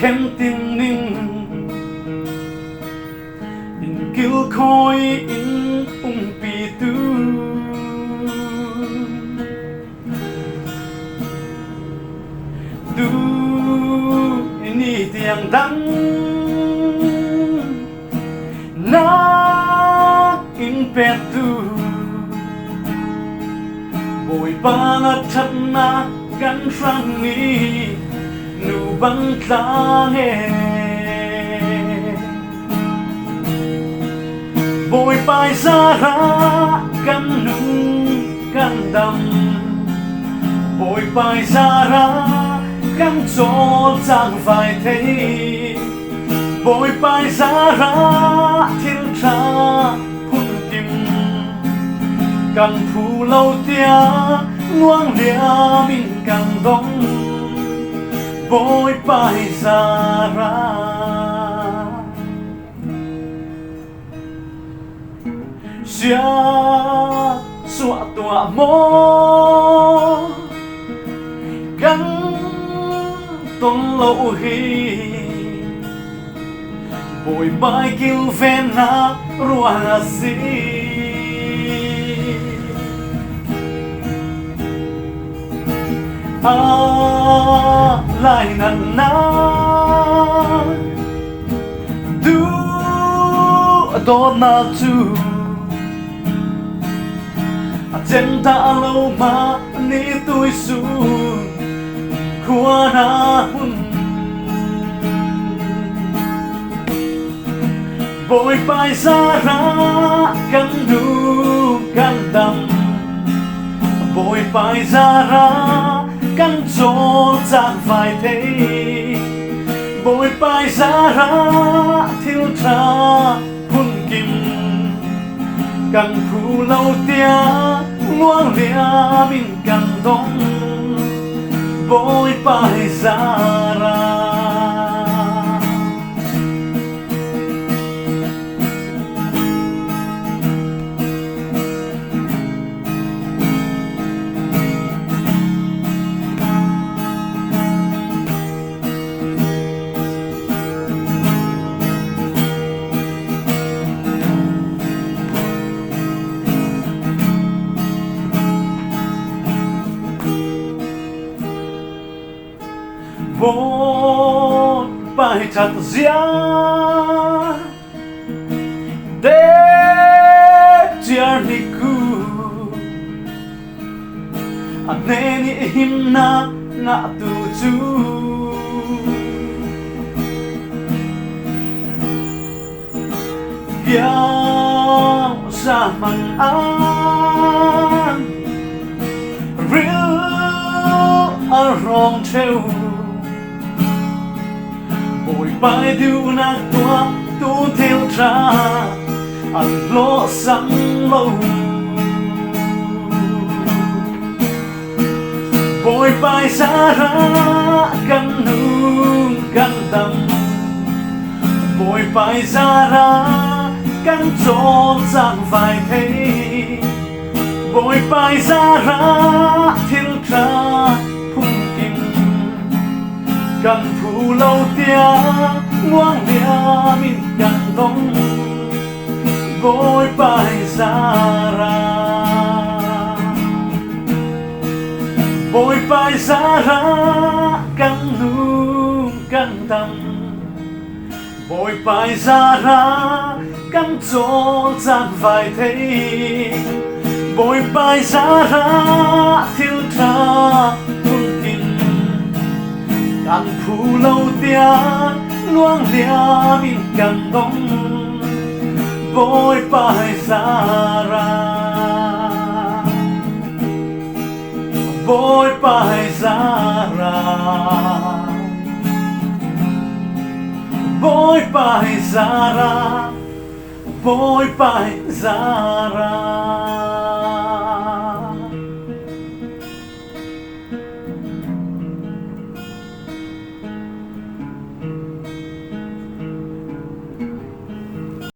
khen tin ninh in kêu khói in pi tu du ini tiang đắng na in petu bồi ba thật na gắn răng ni nu băng ta nghe bồi bài ra ra gắn nu gắn đầm bồi bài ra ra gắn cho giang vài thế bồi bài ra ra thiên tra phun kim càng phù lâu tia ngoan lia mình càng đông bồi bài ra ra xia xua tua mô gắn tôn lâu hi bồi bài kêu ven na rùa gì lại năn na du đo na tu chân ta lâu mà ni tôi xuống qua na hun bồi bài ra ra căn du căn đầm bồi bài ra ra căn cho giang vài thế bồi bài ra ra thiếu tra hun kim căn phù lâu tia ngoan lia mình căn đông bồi bài ra ra bồi bài thật riêng để chia đi cu anh nên im na ngã tu chu gieo ra mặn an real ở rong treo bồi bài điêu nát tua tu theo tra ăn lo sẵn lâu bồi bài ra ra căn nương căn đầm bồi bài ra ra căn cho giang vài thế bồi bài ra ra thiên tra phun kim căn phù lâu tia ngoan lia mình càng đông bồi bài ra ra bồi bài ra ra căn nương căn đầm bồi bài ra ra căn cho giang vài thế bồi bài ra ra thiếu tra phun kim căn phù lâu tia ngoan lia mình càng đông bồi bài ra ra bồi bài ra ra bồi bài ra ra bồi bài ra ra